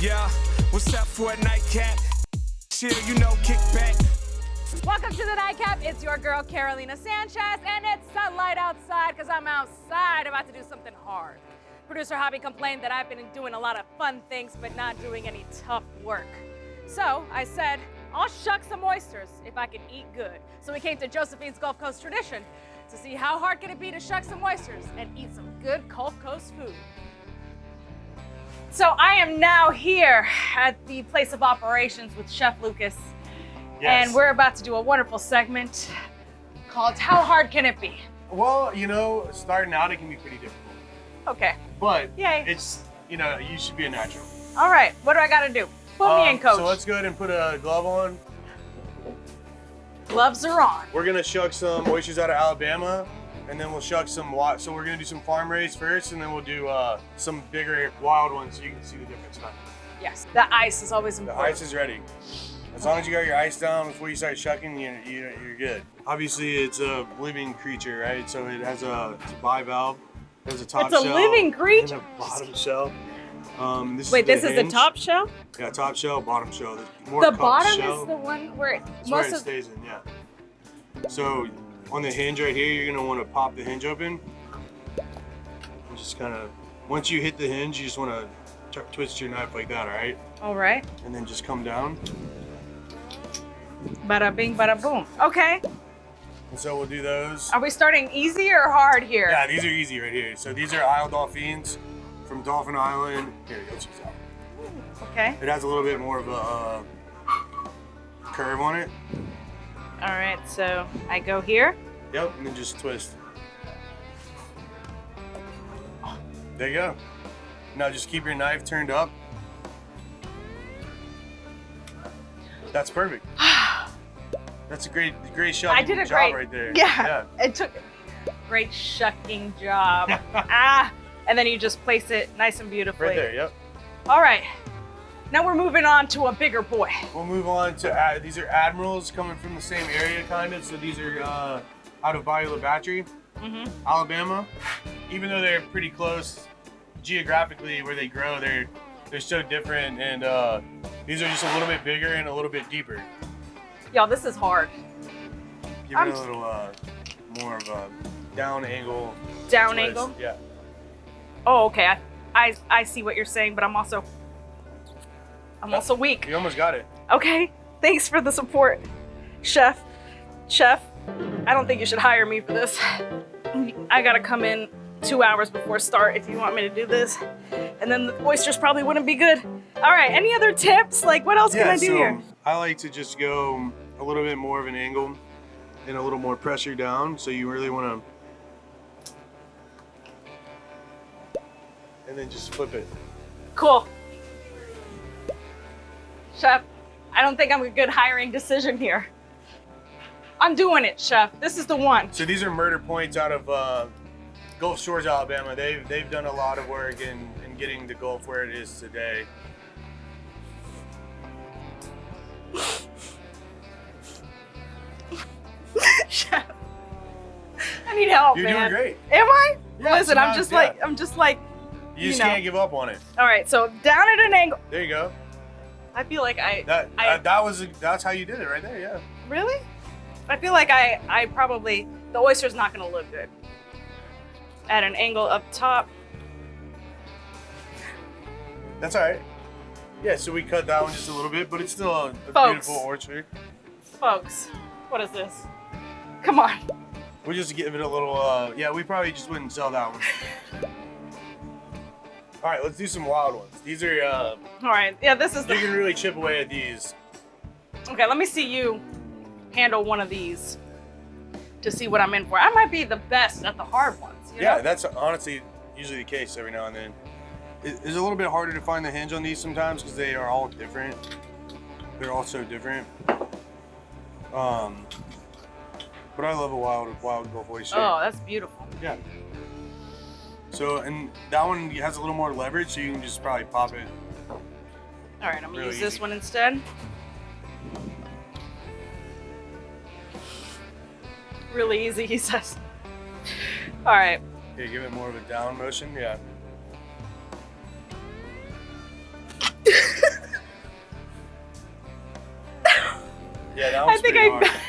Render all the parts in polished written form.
Yeah, what's up for a nightcap? Chill, you know, kick back. Welcome to the Nightcap. It's your girl, Carolina Sanchez, and it's sunlight outside because I'm outside about to do something hard. Producer Hobby complained that I've been doing a lot of fun things, but not doing any tough work. So I said, I'll shuck some oysters if I can eat good. So we came to Josephine's Gulf Coast Tradition to see how hard can it be to shuck some oysters and eat some good Gulf Coast food. So I am now here at the place of operations with Chef Lucas. Yes. And we're about to do a wonderful segment called How Hard Can It Be? Well, you know, starting out it can be pretty difficult. Okay. But Yay. it's, you know, you should be a natural. All right, what do I gotta do? Put me in, coach. So let's go ahead and put a glove on. Gloves are on. We're gonna shuck some oysters out of Alabama, and then we'll shuck some wild. So we're gonna do some farm raised first, and then we'll do some bigger wild ones so you can see the difference. Yes, the ice is always The important. ice is ready. As long as you got your ice down before you start shucking, you're good. Obviously, it's a living creature, right? So it has it's a bivalve. It has a top It's a shell living creature? and a bottom shell. Wait, this is the hinge. top shell? Yeah, top shell, bottom shell. The bottom is the one where That's most where it of stays in, yeah. So on the hinge right here, you're gonna want to pop the hinge open. And just kind of, once you hit the hinge, you just want to twist your knife like that, all right? All right. And then just come down. Bada bing, bada boom. Okay. And so we'll do those. Are we starting easy or hard here? Yeah, these are easy right here. So these are Isle Dolphins from Dolphin Island. Here, you'll check this out. Okay. It has a little bit more of a curve on it. All right, so I go here. Yep, and then just twist. There you go. Now just keep your knife turned up. That's perfect. That's a great shucking I did a job great, right there. Yeah, it took a great shucking job. And then you just place it nice and beautifully. Right there, yep. All right, now we're moving on to a bigger boy. We'll move on to, these are admirals coming from the same area kind of. So these are out of Bayou La Battery, Alabama. Even though they're pretty close geographically where they grow, they're so different. And these are just a little bit bigger and a little bit deeper. Y'all, this is hard. Give it a little more of a down angle. Down twist. angle? Yeah. Oh, okay. I see what you're saying, but I'm also weak. You almost got it. Okay, thanks for the support, Chef. Chef, I don't think you should hire me for this. I gotta come in 2 hours before start if you want me to do this. And then the oysters probably wouldn't be good. All right, any other tips? Like, what else can I do here? I like to just go a little bit more of an angle and a little more pressure down. So you really want to, and then just flip it. Cool. Chef, I don't think I'm a good hiring decision here. I'm doing it, Chef. This is the one. So these are murder points out of Gulf Shores, Alabama. They've done a lot of work in getting the Gulf where it is today. Chef, I need help, You're man. doing great. Am I? Yeah, Listen, so I'm now- just yeah. like, You just know. can't give up on it. All right, so down at an angle. There you go. I feel like That's how you did it right there. Yeah. really? I feel like I probably, the oyster's not gonna look good. At an angle up top. That's all right. Yeah. So we cut that one just a little bit, but it's still a Folks. beautiful orchard. Folks, what is this? Come on. We'll just give it a little. Yeah, we probably just wouldn't sell that one. All right, let's do some wild ones. These are. All right, yeah, this is You the, can really chip away at these. okay, let me see you handle one of these to see what I'm in for. I might be the best at the hard ones. You Yeah, know? that's honestly usually the case every now and then. It's a little bit harder to find the hinge on these sometimes because they are all different. They're all so different. But I love a wild Gulf oyster. Oh, that's beautiful. Yeah. So, and that one has a little more leverage, so you can just probably pop it. All right, I'm gonna Really use this easy. one instead. Really easy, he says. All right. Yeah, give it more of a down motion. Yeah. think pretty hard.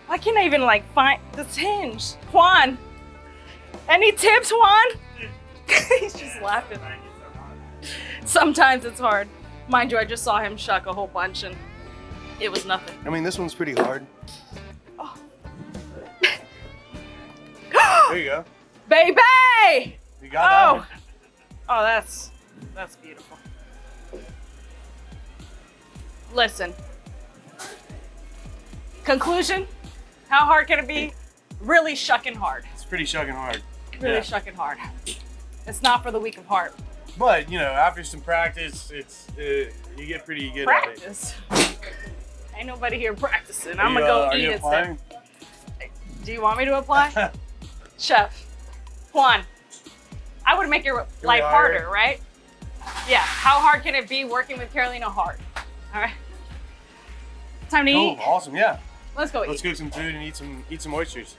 Why can't I even like find this hinge? Juan, any tips, Juan? He's just laughing. Sometimes it's hard. Mind you, I just saw him shuck a whole bunch and it was nothing. I mean, this one's pretty hard. Oh. There you go. Baby! You got that one. Oh, that's beautiful. Listen. Conclusion, how hard can it be? Really shucking hard. It's pretty shucking hard. Really shucking hard. It's not for the weak of heart. But, you know, after some practice, you get pretty good at it. Practice? Ain't nobody here practicing. I'm gonna go eat it. Applying? Do you want me to apply? Chef, Juan, I would make your life harder, right? Yeah, how hard can it be working with Carolina hard? All right. Time to eat. Awesome, yeah. Let's go eat. Let's cook some food and eat some oysters.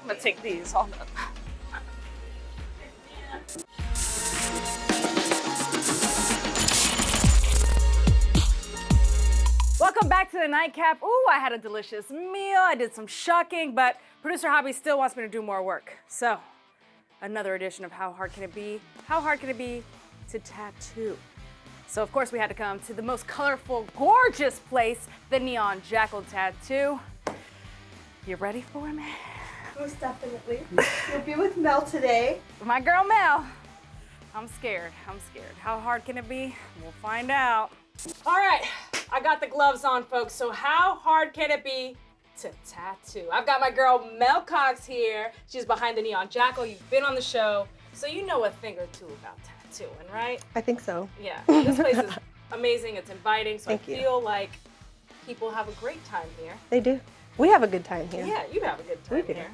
I'm gonna take these. Hold up. Welcome back to the nightcap. Ooh, I had a delicious meal. I did some shucking, but producer Hobby still wants me to do more work. So, another edition of How Hard Can It Be? How hard can it be to tattoo? So of course we had to come to the most colorful, gorgeous place, the Neon Jackal Tattoo. You ready for me? Most definitely. You'll be with Mel today. My girl Mel. I'm scared. How hard can it be? We'll find out. All right, I got the gloves on, folks. So how hard can it be to tattoo? I've got my girl Mel Cox here. She's behind the Neon Jackal. You've been on the show, so you know a thing or two about tattooing, right? I think so. Yeah, this place is amazing. It's inviting, so Thank I you. feel like people have a great time here. They do. We have a good time here. Yeah, you have a good time We do. here.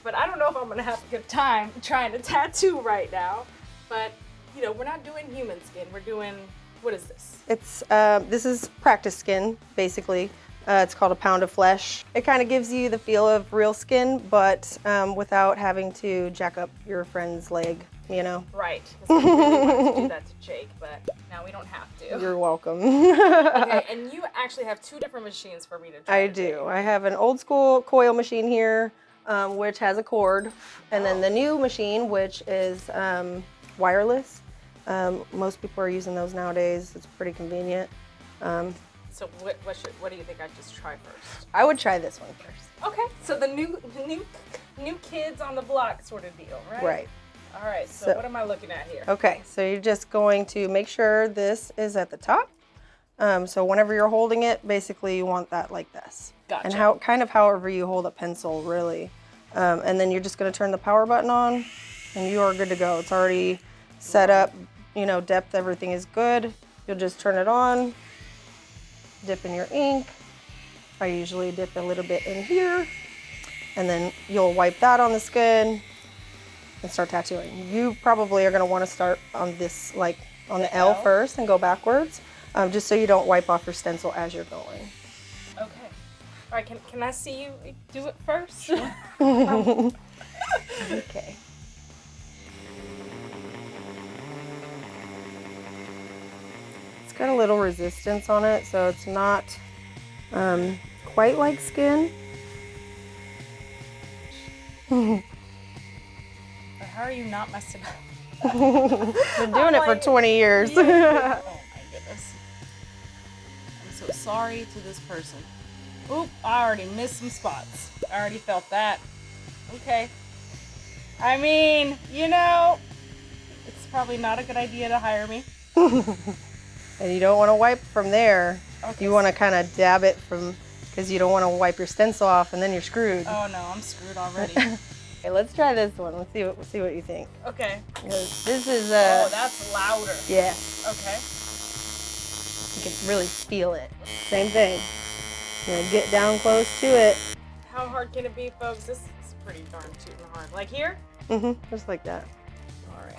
But I don't know if I'm gonna have a good time trying to tattoo right now. But you know, we're not doing human skin. We're doing, what is this? It's this is practice skin, basically. It's called a pound of flesh. It kind of gives you the feel of real skin, but without having to jack up your friend's leg, you know? Right. 'Cause we really wanted to do that to Jake, but now we don't have to. You're welcome. Okay, and you actually have two different machines for me to try. I do. I have an old school coil machine here, which has a cord, and then the new machine, which is wireless. Most people are using those nowadays. It's pretty convenient. So what do you think I just try first? I would try this one first. Okay, so the new kids on the block sort of deal, right? Right. All right, so what am I looking at here? Okay, so you're just going to make sure this is at the top. So whenever you're holding it, basically you want that like this. Gotcha. And kind of however you hold a pencil, really. And then you're just going to turn the power button on, and you are good to go. It's already set up, you know, depth, everything is good. You'll just turn it on, dip in your ink. I usually dip a little bit in here, and then you'll wipe that on the skin and start tattooing. You probably are going to want to start on this, like on the L first, and go backwards, just so you don't wipe off your stencil as you're going. Okay. All right, can I see you do it first? Sure. Okay. It's got a little resistance on it, so it's not quite like skin. How are you not messing up? Been doing it for 20 years. Oh my goodness. I'm so sorry to this person. Oop, I already missed some spots. I already felt that. Okay. I mean, you know, it's probably not a good idea to hire me. And you don't want to wipe from there. Okay. You want to kind of dab it from, because you don't want to wipe your stencil off and then you're screwed. Oh no, I'm screwed already. Okay, let's try this one. Let's see what you think. Okay. Because this is Oh, that's louder. yeah, Okay. you can really feel it. Same thing. You know, get down close to it. How hard can it be, folks? This is pretty darn tootin' hard. Like here? Just like that. All right.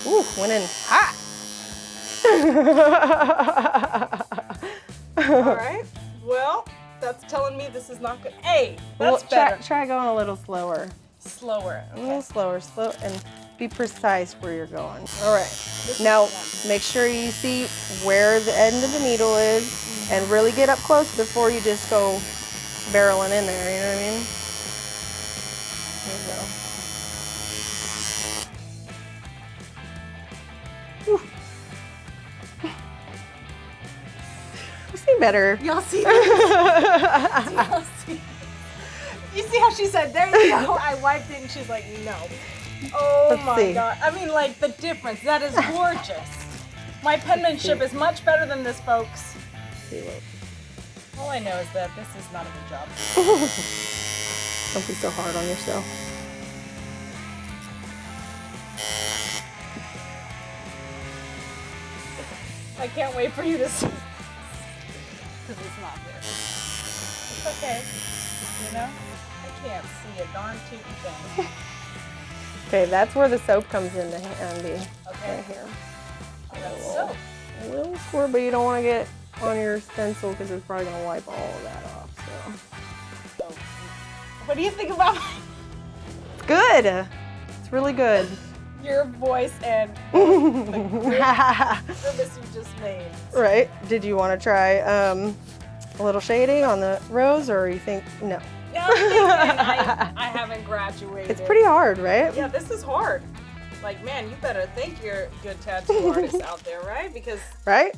Ooh, went in hot. All right. Well, that's telling me this is not good. Hey, that's Well, better. try going a little slower. Slower. A little slower, slow, and be precise where you're going. All right. Now, make sure you see where the end of the needle is and really get up close before you just go barreling in there, you know what I mean? There you go. You see better. Y'all see that? Y'all see? You see how she said, there you go. I wiped it and she's like, no. Oh Let's my see. God. I mean, like, the difference. That is gorgeous. My penmanship is much better than this, folks. All I know is that this is not a good job. Don't be so hard on yourself. I can't wait for you to see. Because it's not there. It's okay. You know? I can't see a darn tootin' thing. Okay, that's where the soap comes in handy. Okay. Right here. That's soap. A little squirt, but you don't want to get on your stencil because it's probably going to wipe all of that off. So What do you think about it's good. It's really good. your voice and the service you just made? Right. Did you want to try a little shading on the rose, or you think no? No, I'm thinking I haven't graduated. It's pretty hard, right? Yeah, this is hard. Like, man, you better thank your good tattoo artists out there, right? Because Right?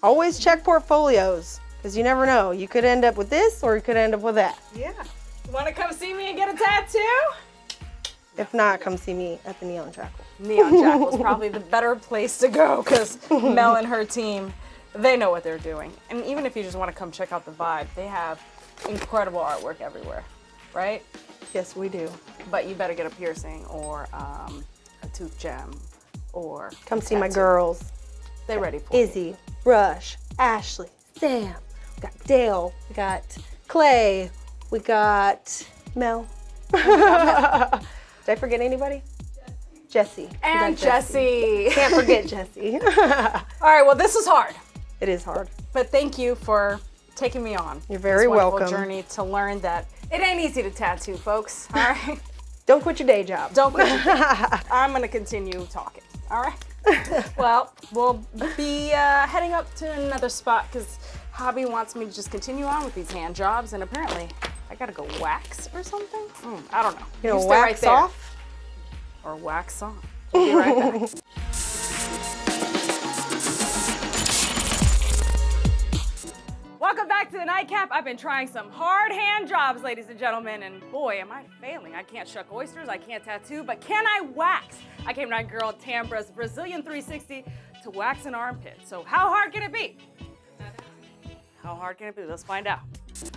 Always check portfolios, because you never know. You could end up with this, or you could end up with that. yeah, you want to come see me and get a tattoo? If not, come see me at the Neon Jackal. Neon Jackal is probably the better place to go because Mel and her team, they know what they're doing. And even if you just want to come check out the vibe, they have incredible artwork everywhere, right? Yes, we do. But you better get a piercing or a tooth gem or Come a see my tattoo. girls. They're ready for you. Izzy, Rush, Ashley, Sam. We got Dale. We got Clay. We got Mel. Did I forget anybody? Jesse. We And got Jesse. Can't forget Jesse. All right, well, this is hard. It is hard. But thank you for taking me on. You're very this wonderful welcome. journey to learn that it ain't easy to tattoo, folks. All right? Don't quit your day job. Don't quit. I'm going to continue talking. All right? Well, we'll be heading up to another spot because Hobby wants me to just continue on with these hand jobs, and apparently I got to go wax or something. I don't know. You know, stay wax there. off. Or wax on. We'll be right back. Welcome back to the Nightcap. I've been trying some hard hand jobs, ladies and gentlemen, and boy, am I failing. I can't shuck oysters, I can't tattoo, but can I wax? I came to my girl Tambra's Brazilian 360 to wax an armpit. So how hard can it be? How hard can it be? Let's find out.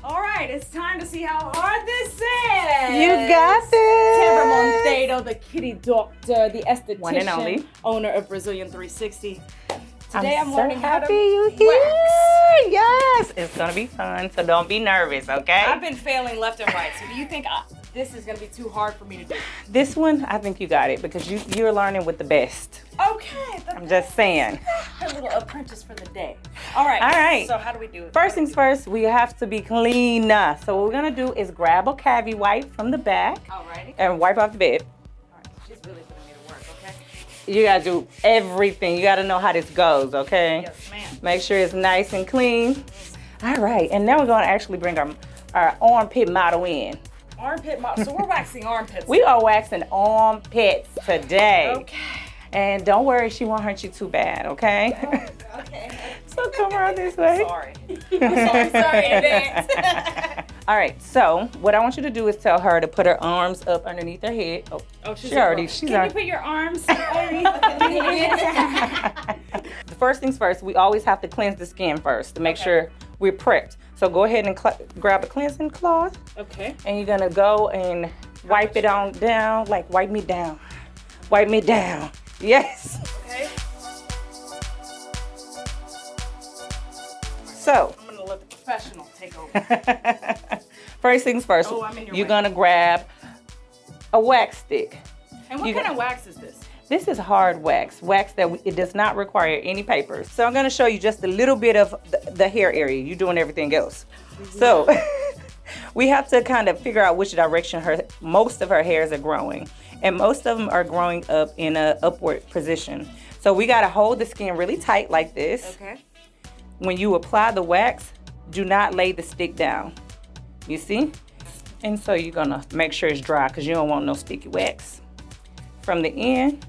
All right, it's time to see how hard this is. You got this. Tambra Monteiro, the kitty doctor, the esthetician, One and only. owner of Brazilian 360. Today I'm so learning how to happy you wax. here. Yes, it's gonna be fun, so don't be nervous, okay? I've been failing left and right, so do you think this is gonna be too hard for me to do? This one, I think you got it because you're learning with the best. Okay, I'm just saying. a little apprentice for the day. All right. All right. So how do we do it? First things first, we have to be clean. So what we're gonna do is grab a cavi wipe from the back Alrighty. and wipe off the bed. All right. She's really putting me to work, okay? You gotta do everything. You gotta know how this goes, okay? Yes, ma'am. Make sure it's nice and clean. All right, and now we're gonna actually bring our armpit model in. Armpit model. So we're waxing armpits. We are waxing armpits today. Okay. And don't worry, she won't hurt you too bad, okay? Okay. So come around this way. Sorry. I'm sorry in advance. All right, so what I want you to do is tell her to put her arms up underneath her head. Oh, she's she already, up. she's Can already. you put your arms underneath the head? The first things first, we always have to cleanse the skin first to make Okay. sure we're prepped. So go ahead and grab a cleansing cloth, Okay. and you're gonna go and wipe it on down, like wipe me down. Wipe me down. Yes. Okay. So, I'm gonna let the professional take over. first things first, Oh, I'm in your you're way. gonna grab a wax stick. And what You kind got- of wax is this? This is hard wax that it does not require any papers. So I'm gonna show you just a little bit of the hair area. You're doing everything else. So we have to kind of figure out which direction most of her hairs are growing. And most of them are growing up in an upward position. So we gotta hold the skin really tight like this. Okay. When you apply the wax, do not lay the stick down. You see? And so you're gonna make sure it's dry because you don't want no sticky wax. From the end,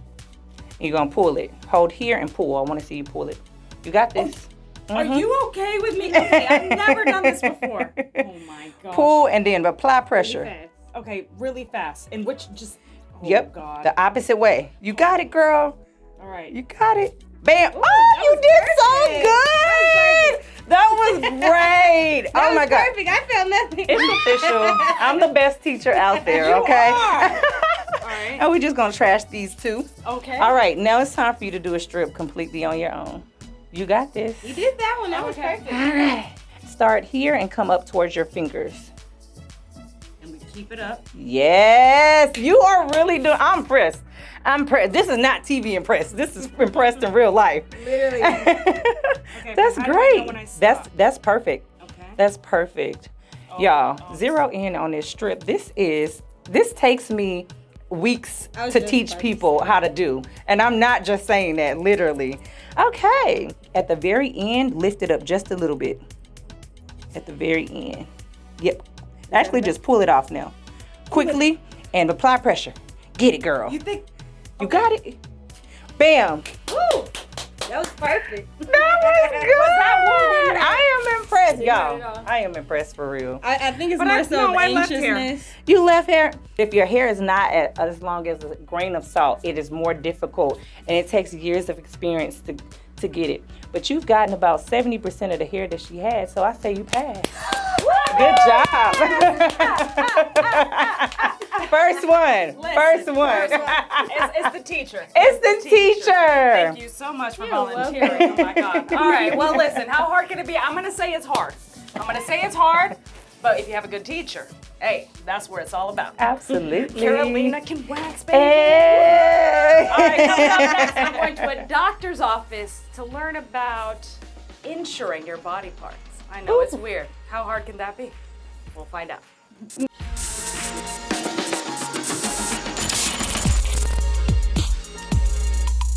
you're gonna pull it. Hold here and pull. I wanna see you pull it. You got this. Are you okay with me? Okay, I've never done this before. Oh my gosh. Pull and then apply pressure. Really fast. Okay, really fast. And which just, oh Yep, God. the opposite way. You got it, girl. All right. You got it. Bam. Oh, you did so good. That was great. Oh my God. Perfect. I felt nothing. It's official. I'm the best teacher out there, okay? All right. And we're just gonna trash these two. Okay. All right, now it's time for you to do a strip completely on your own. You got this. You did that one. That was perfect. All right. Start here and come up towards your fingers. And we keep it up. Yes, you are really doing. I'm impressed. I'm impressed. This is not TV impressed. This is impressed in real life. Literally. That's but how do I know great. when I stop? That's perfect. Okay. That's perfect. Y'all, zero in on this strip. This takes me weeks to teach people how to do. And I'm not just saying that, literally. Okay. At the very end, lift it up just a little bit. At the very end. Yep. Actually, just pull it off now. Quickly and apply pressure. Get it, girl. You think? You got it. Bam. Woo! That was perfect. That was good. that one? I am impressed, y'all. Yeah. I am impressed for real. I think it's But more so I left hair. anxiousness. You left hair. If your hair is not as long as a grain of salt, it is more difficult, and it takes years of experience to get it. But you've gotten about 70% of the hair that she had, so I say you passed. Good job. First one. First one. It's the teacher. It's the teacher. Thank you so much for volunteering. Oh my God. All right. Well, listen. How hard can it be? I'm gonna say it's hard. But if you have a good teacher, hey, that's where it's all about. Absolutely. Carolina can wax, baby. Hey. All right, coming up next, I'm going to a doctor's office to learn about insuring your body parts. I know it's weird. How hard can that be? We'll find out.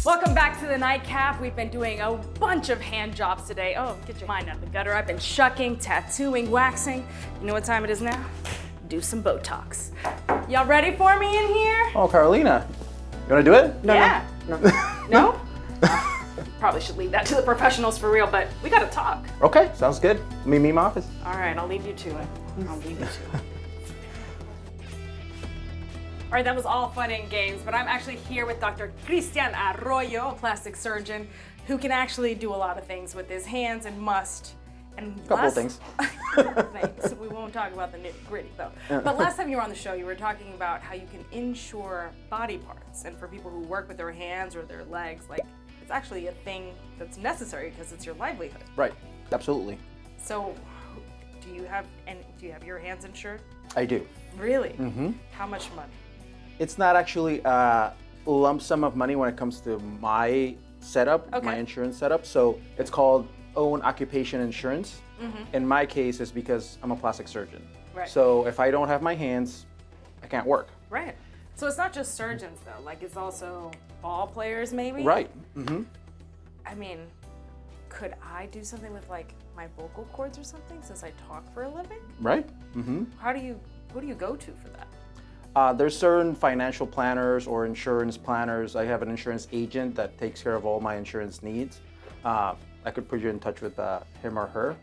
Welcome back to the Nightcap. We've been doing a bunch of hand jobs today. Oh, get your mind out of the gutter. I've been shucking, tattooing, waxing. You know what time it is now? Do some Botox. Y'all ready for me in here? Oh, Carolina, you wanna do it? Yeah. No? Probably should leave that to the professionals for real, but we gotta talk. Okay, sounds good. Meet me in my office. All right, I'll leave you to it. All right, that was all fun and games, but I'm actually here with Dr. Cristian Arroyo, a plastic surgeon, who can actually do a lot of things with his hands and must. And Couple of things. Thanks. We won't talk about the nitty gritty though. But last time you were on the show, you were talking about how you can insure body parts, and for people who work with their hands or their legs, like it's actually a thing that's necessary because it's your livelihood. Right, absolutely. So, do you have your hands insured? I do. Really? Mm-hmm. How much money? It's not actually a lump sum of money when it comes to my setup, Okay. my insurance setup. So it's called own occupation insurance. In my case, it's because I'm a plastic surgeon. Right. So if I don't have my hands, I can't work. Right. So it's not just surgeons though, like it's also ball players maybe? Right. Mm-hmm. I mean, could I do something with like my vocal cords or something since I talk for a living? Right. Mm-hmm. Who do you go to for that? There's certain financial planners or insurance planners. I have an insurance agent that takes care of all my insurance needs. I could put you in touch with him or her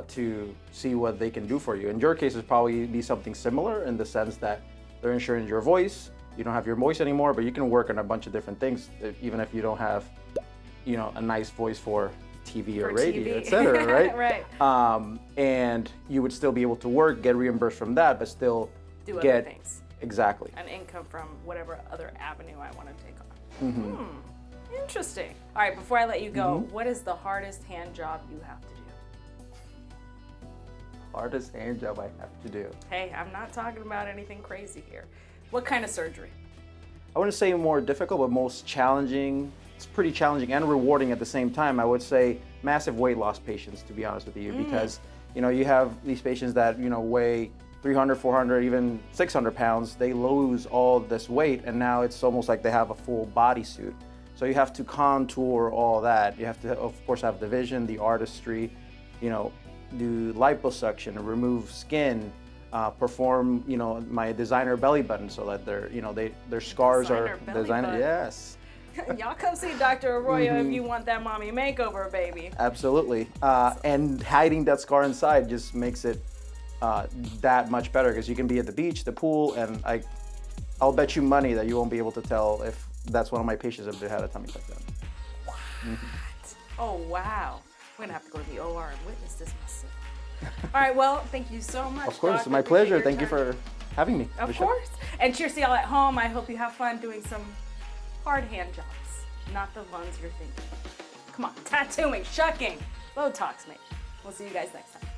to see what they can do for you. In your case, it'd probably be something similar in the sense that they're insuring your voice. You don't have your voice anymore, but you can work on a bunch of different things, even if you don't have, a nice voice for TV or radio, TV. etc. Right? Right. And you would still be able to work, get reimbursed from that, but still Do other get things. Exactly. An income from whatever other avenue I want to take on. Interesting. All right, before I let you go, what is the hardest hand job you have to do? Hardest hand job I have to do. Hey, I'm not talking about anything crazy here. What kind of surgery? I wouldn't say more difficult, but most challenging. It's pretty challenging and rewarding at the same time. I would say massive weight loss patients, to be honest with you, because You know, you have these patients that, you know, weigh 300, 400, even 600 pounds. They lose all this weight, and now it's almost like they have a full bodysuit. So you have to contour all that. You have to, of course, have the vision, the artistry, you know, do liposuction, remove skin, perform, you know, my designer belly button so that their, you know, their scars Designer are belly designer. button. Yes. Y'all come see Dr. Arroyo if you want that mommy makeover, baby. Absolutely. And hiding that scar inside just makes it that much better, because you can be at the beach, the pool, and I'll bet you money that you won't be able to tell if that's one of my patients if they had a tummy tuck done. What? Oh, wow. We're going to have to go to the OR and witness this myself. All right, well, thank you so much. Of course, Doc. my I appreciate pleasure. your Thank you time. for having me. Of course. And cheers to y'all at home. I hope you have fun doing some hard hand jobs, not the ones you're thinking. Come on, tattooing, shucking, Botox, mate. We'll see you guys next time.